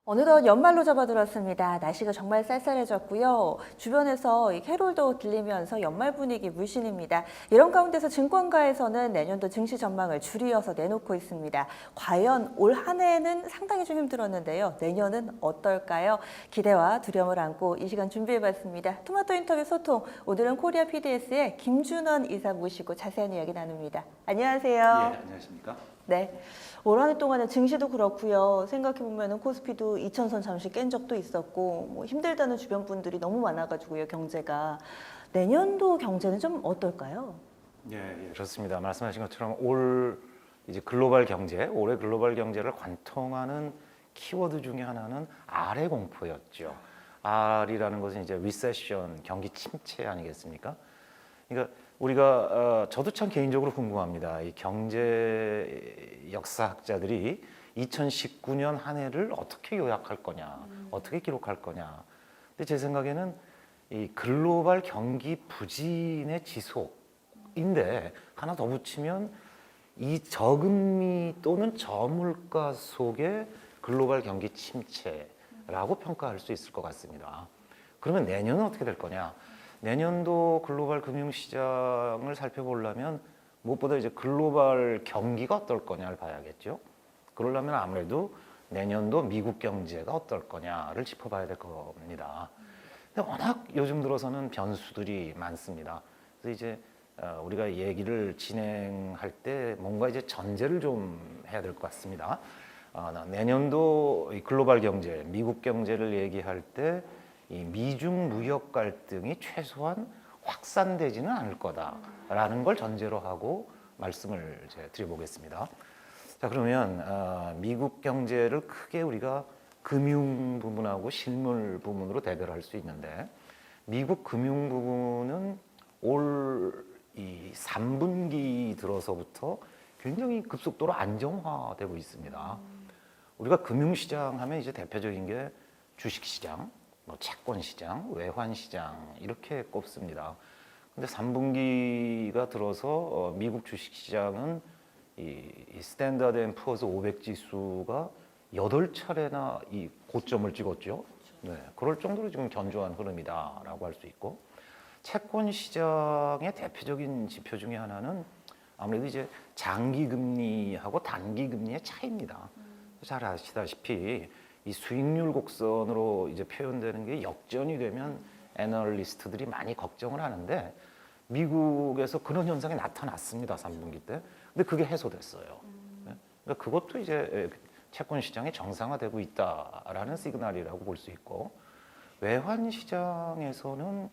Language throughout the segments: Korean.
어느덧 연말로 접어들었습니다. 날씨가 정말 쌀쌀해졌고요. 주변에서 이 캐롤도 들리면서 연말 분위기 물씬입니다. 이런 가운데서 증권가에서는 내년도 증시 전망을 줄이어서 내놓고 있습니다. 과연 올 한 해는 상당히 좀 힘들었는데요. 내년은 어떨까요? 기대와 두려움을 안고 이 시간 준비해봤습니다. 토마토 인터뷰 소통, 오늘은 코리아 PDS의 김준원 이사 모시고 자세한 이야기 나눕니다. 안녕하세요. 예, 안녕하십니까? 네. 올 한 해 동안은 증시도 그렇고요. 생각해보면 코스피도 2000선 잠시 깬 적도 있었고 뭐 힘들다는 주변 분들이 너무 많아가지고요. 경제가. 내년도 경제는 좀 어떨까요? 예, 그렇습니다. 말씀하신 것처럼 올 이제 글로벌 경제, 올해 글로벌 경제를 관통하는 키워드 중에 하나는 R의 공포였죠. R이라는 것은 이제 리세션, 경기 침체 아니겠습니까? 그러니까 우리가 저도 참 개인적으로 궁금합니다. 이 경제 역사학자들이 2019년 한 해를 어떻게 요약할 거냐, 어떻게 기록할 거냐. 근데 제 생각에는 이 글로벌 경기 부진의 지속인데 하나 더 붙이면 이 저금리 또는 저물가 속의 글로벌 경기 침체라고 평가할 수 있을 것 같습니다. 그러면 내년은 어떻게 될 거냐? 내년도 글로벌 금융시장을 살펴보려면 무엇보다 이제 글로벌 경기가 어떨 거냐를 봐야겠죠. 그러려면 아무래도 내년도 미국 경제가 어떨 거냐를 짚어봐야 될 겁니다. 근데 워낙 요즘 들어서는 변수들이 많습니다. 그래서 이제 우리가 얘기를 진행할 때 뭔가 이제 전제를 좀 해야 될 것 같습니다. 내년도 이 글로벌 경제, 미국 경제를 얘기할 때 이 미중 무역 갈등이 최소한 확산되지는 않을 거다라는 걸 전제로 하고 말씀을 제가 드려보겠습니다. 자, 그러면 미국 경제를 크게 우리가 금융 부분하고 실물 부분으로 대별할 수 있는데, 미국 금융 부분은 올 이 3분기 들어서부터 굉장히 급속도로 안정화되고 있습니다. 우리가 금융시장 하면 이제 대표적인 게 주식시장, 뭐 채권시장, 외환시장 이렇게 꼽습니다. 근데 3분기가 들어서 미국 주식시장은 이 스탠다드 앤 푸어스 500 지수가 8차례나 이 고점을 찍었죠. 네, 그럴 정도로 지금 견조한 흐름이다라고 할 수 있고, 채권 시장의 대표적인 지표 중에 하나는 아무래도 이제 장기 금리하고 단기 금리의 차이입니다. 잘 아시다시피 이 수익률 곡선으로 이제 표현되는 게 역전이 되면 애널리스트들이 많이 걱정을 하는데, 미국에서 그런 현상이 나타났습니다. 3분기 때. 근데 그게 해소됐어요. 그러니까 그것도 이제 채권 시장이 정상화되고 있다라는 시그널이라고 볼 수 있고, 외환 시장에서는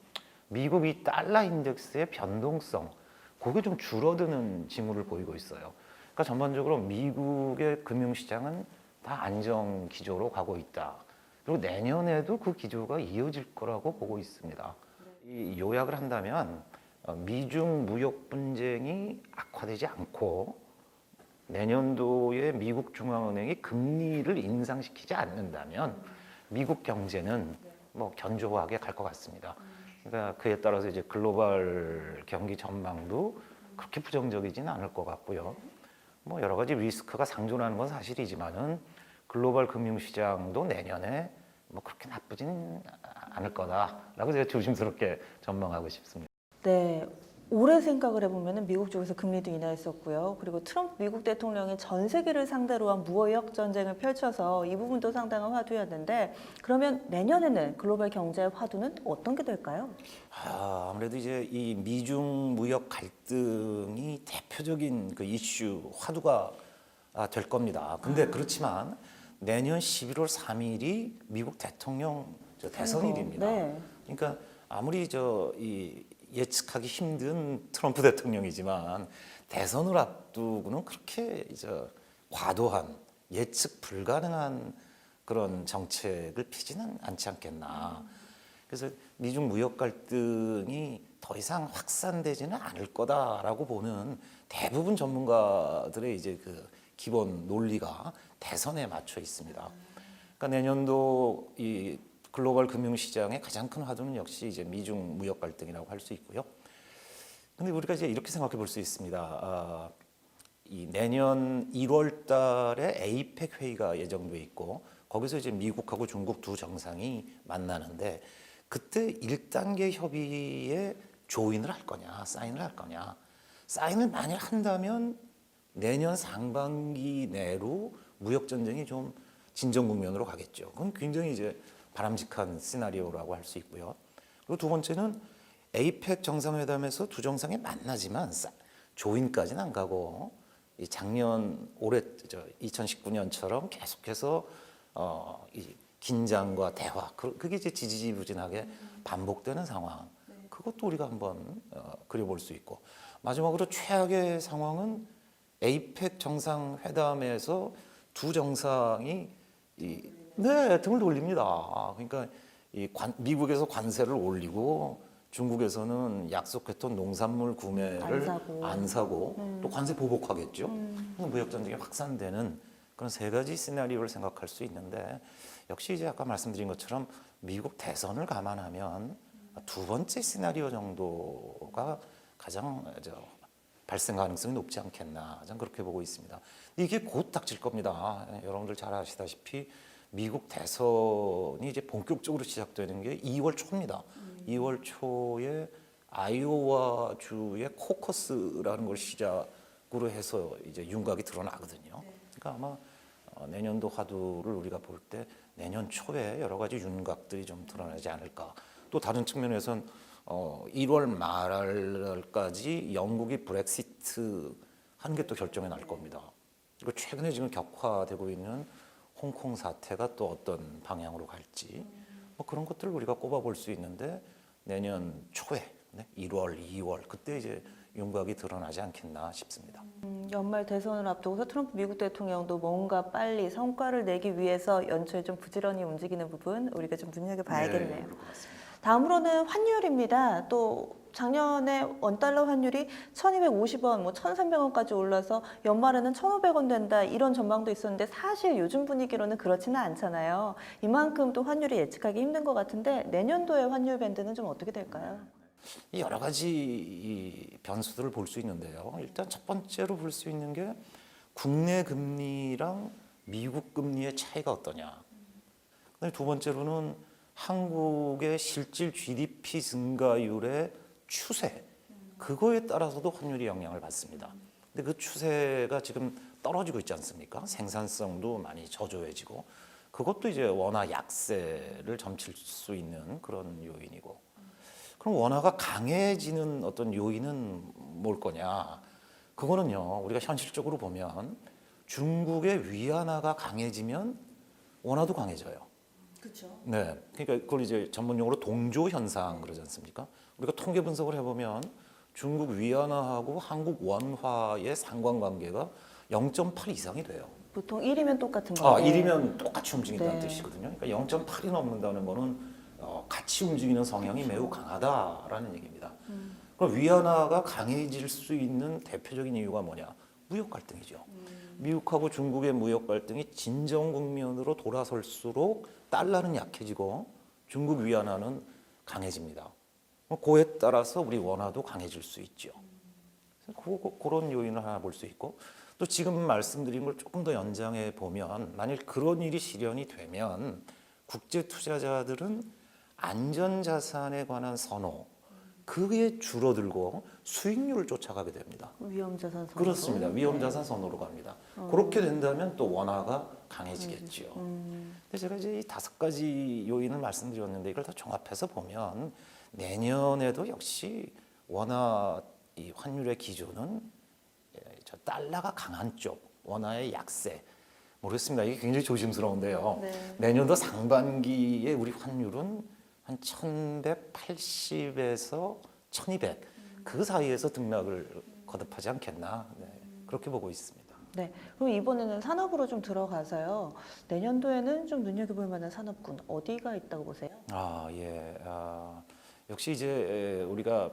미국이 달러 인덱스의 변동성, 그게 좀 줄어드는 징후를 보이고 있어요. 그러니까 전반적으로 미국의 금융시장은 다 안정 기조로 가고 있다. 그리고 내년에도 그 기조가 이어질 거라고 보고 있습니다. 이 요약을 한다면 미중 무역 분쟁이 악화되지 않고 내년도에 미국 중앙은행이 금리를 인상시키지 않는다면 미국 경제는 뭐 견조하게 갈 것 같습니다. 그러니까 그에 따라서 이제 글로벌 경기 전망도 그렇게 부정적이지는 않을 것 같고요. 뭐 여러 가지 리스크가 상존하는 건 사실이지만은 글로벌 금융시장도 내년에 뭐 그렇게 나쁘진 않을 거다라고 제가 조심스럽게 전망하고 싶습니다. 네. 올해 생각을 해보면 미국 쪽에서 금리도 인하했었고요. 그리고 트럼프 미국 대통령이 전 세계를 상대로 한 무역 전쟁을 펼쳐서 이 부분도 상당한 화두였는데, 그러면 내년에는 글로벌 경제의 화두는 어떤 게 될까요? 아무래도 이제 이 미중 무역 갈등이 대표적인 그 이슈 화두가 될 겁니다. 근데 그렇지만 내년 11월 3일이 미국 대통령 대선일입니다. 네. 그러니까 아무리 이 예측하기 힘든 트럼프 대통령이지만 대선을 앞두고는 그렇게 이제 과도한 예측 불가능한 그런 정책을 피지는 않지 않겠나. 그래서 미중 무역 갈등이 더 이상 확산되지는 않을 거다라고 보는 대부분 전문가들의 이제 그 기본 논리가 대선에 맞춰 있습니다. 그러니까 내년도 이 글로벌 금융시장의 가장 큰 화두는 역시 이제 미중 무역 갈등이라고 할 수 있고요. 근데 우리가 이제 이렇게 생각해 볼 수 있습니다. 이 내년 1월 달에 에이펙 회의가 예정돼 있고, 거기서 이제 미국하고 중국 두 정상이 만나는데 그때 1단계 협의에 조인을 할 거냐, 사인을 할 거냐. 사인을 만약 한다면 내년 상반기 내로 무역 전쟁이 좀 진정 국면으로 가겠죠. 그건 굉장히 이제 바람직한 시나리오라고 할 수 있고요. 그리고 두 번째는 에이펙 정상회담에서 두 정상이 만나지만 조인까지는 안 가고 이 작년 올해 2019년처럼 계속해서 이 긴장과 대화 그게 이제 지지부진하게 반복되는 상황. 그것도 우리가 한번 그려볼 수 있고 마지막으로 최악의 상황은 에이펙 정상회담에서 두 정상이 등을 돌립니다. 그러니까 미국에서 관세를 올리고 중국에서는 약속했던 농산물 구매를 안 사고 또 관세 보복하겠죠. 무역 전쟁이 확산되는 그런 세 가지 시나리오를 생각할 수 있는데 역시 이제 아까 말씀드린 것처럼 미국 대선을 감안하면 두 번째 시나리오 정도가 가장 발생 가능성이 높지 않겠나 저는 그렇게 보고 있습니다. 이게 곧 닥칠 겁니다. 여러분들 잘 아시다시피 미국 대선이 이제 본격적으로 시작되는 게 2월 초입니다. 2월 초에 아이오와 주의 코커스라는 걸 시작으로 해서 이제 윤곽이 드러나거든요. 그러니까 아마 내년도 화두를 우리가 볼 때 내년 초에 여러 가지 윤곽들이 좀 드러나지 않을까. 또 다른 측면에서는 1월 말까지 영국이 브렉시트 하는 게 또 결정이 날 겁니다. 그리고 최근에 지금 격화되고 있는 홍콩 사태가 또 어떤 방향으로 갈지 뭐 그런 것들을 우리가 꼽아볼 수 있는데 내년 초에 1월, 2월 그때 이제 윤곽이 드러나지 않겠나 싶습니다. 연말 대선을 앞두고서 트럼프 미국 대통령도 뭔가 빨리 성과를 내기 위해서 연초에 좀 부지런히 움직이는 부분 우리가 좀 눈여겨봐야겠네요. 네, 그럴 것 같습니다. 다음으로는 환율입니다. 또 작년에 원달러 환율이 1,250원, 뭐 1,300원까지 올라서 연말에는 1,500원 된다 이런 전망도 있었는데 사실 요즘 분위기로는 그렇지는 않잖아요. 이만큼 또 환율이 예측하기 힘든 것 같은데 내년도의 환율 밴드는 좀 어떻게 될까요? 여러 가지 이 변수들을 볼 수 있는데요. 일단 첫 번째로 볼 수 있는 게 국내 금리랑 미국 금리의 차이가 어떠냐. 두 번째로는 한국의 실질 GDP 증가율의 추세 그거에 따라서도 환율이 영향을 받습니다. 근데 그 추세가 지금 떨어지고 있지 않습니까? 생산성도 많이 저조해지고 그것도 이제 원화 약세를 점칠 수 있는 그런 요인이고 그럼 원화가 강해지는 어떤 요인은 뭘 거냐? 그거는요 우리가 현실적으로 보면 중국의 위안화가 강해지면 원화도 강해져요. 그렇죠. 네, 그러니까 그걸 이제 전문용어로 동조 현상 그러지 않습니까? 우리가 통계 분석을 해보면 중국 위안화하고 한국 원화의 상관관계가 0.8 이상이 돼요. 보통 1이면 똑같은 건데. 1이면 똑같이 움직인다는 네. 뜻이거든요. 그러니까 0.8이 넘는다는 거는 같이 움직이는 성향이 매우 강하다라는 얘기입니다. 그럼 위안화가 강해질 수 있는 대표적인 이유가 뭐냐? 무역 갈등이죠. 미국하고 중국의 무역 갈등이 진정 국면으로 돌아설수록 달러는 약해지고 중국 위안화는 강해집니다. 그에 따라서 우리 원화도 강해질 수 있죠. 그런 요인을 하나 볼 수 있고 또 지금 말씀드린 걸 조금 더 연장해 보면 만일 그런 일이 실현이 되면 국제 투자자들은 안전자산에 관한 선호 그게 줄어들고 수익률을 쫓아가게 됩니다. 위험자산 선호. 그렇습니다. 위험자산 선호로 갑니다. 그렇게 된다면 또 원화가 강해지겠죠. 근데 제가 이제 이 5가지 요인을 말씀드렸는데 이걸 다 종합해서 보면 내년에도 역시 원화 이 환율의 기조는 저 달러가 강한 쪽, 원화의 약세. 모르겠습니다. 이게 굉장히 조심스러운데요. 네. 내년도 상반기에 우리 환율은 한 1180에서 1200 그 사이에서 등락을 거듭하지 않겠나 그렇게 보고 있습니다. 네. 그럼 이번에는 산업으로 좀 들어가서요. 내년도에는 좀 눈여겨볼 만한 산업군 어디가 있다고 보세요? 예. 역시 이제 우리가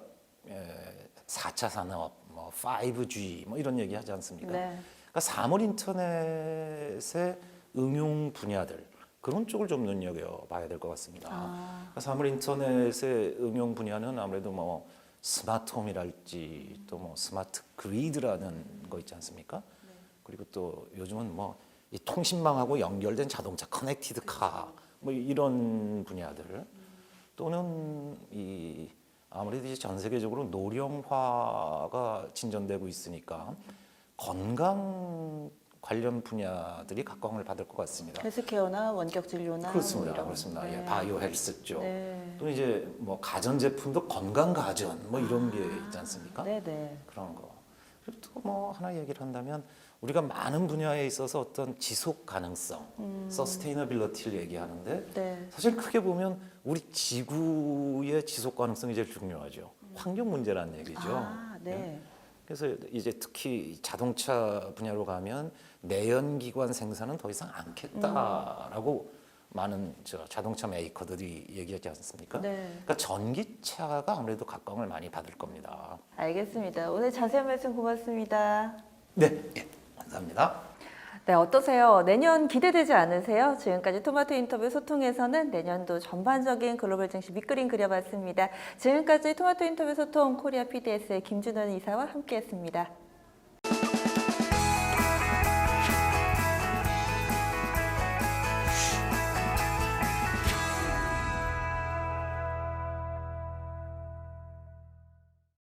4차 산업, 뭐 5G 뭐 이런 얘기 하지 않습니까? 네. 그러니까 사물 인터넷의 응용 분야들 그런 쪽을 좀 눈여겨봐야 될 것 같습니다. 그러니까 사물 인터넷의 응용 분야는 아무래도 뭐 스마트홈이랄지 또 뭐 스마트 그리드라는 거 있지 않습니까? 그리고 또 요즘은 뭐 이 통신망하고 연결된 자동차, 커넥티드 카, 뭐 이런 분야들 또는 이 아무래도 이제 전 세계적으로 노령화가 진전되고 있으니까 건강 관련 분야들이 각광을 받을 것 같습니다. 헬스케어나 원격 진료나 그렇습니다. 뭐 이런. 그렇습니다. 네. 예, 바이오 헬스 쪽. 네. 또 이제 뭐 가전 제품도 건강 가전 뭐 이런 게 있지 않습니까? 네네. 그런 거. 그리고 또 뭐 하나 얘기를 한다면 우리가 많은 분야에 있어서 어떤 지속 가능성, 서스테이너빌리티를 얘기하는데 네. 사실 크게 보면 우리 지구의 지속 가능성이 제일 중요하죠. 환경 문제라는 얘기죠. 아, 네. 그래서 이제 특히 자동차 분야로 가면 내연기관 생산은 더 이상 않겠다라고 많은 자동차 메이커들이 얘기하지 않습니까? 네. 그러니까 전기차가 아무래도 각광을 많이 받을 겁니다. 알겠습니다. 오늘 자세한 말씀 고맙습니다. 네, 예, 감사합니다. 네, 어떠세요? 내년 기대되지 않으세요? 지금까지 토마토 인터뷰 소통에서는 내년도 전반적인 글로벌 증시 밑그림 그려봤습니다. 지금까지 토마토 인터뷰 소통 코리아 PDS의 김준원 이사와 함께했습니다.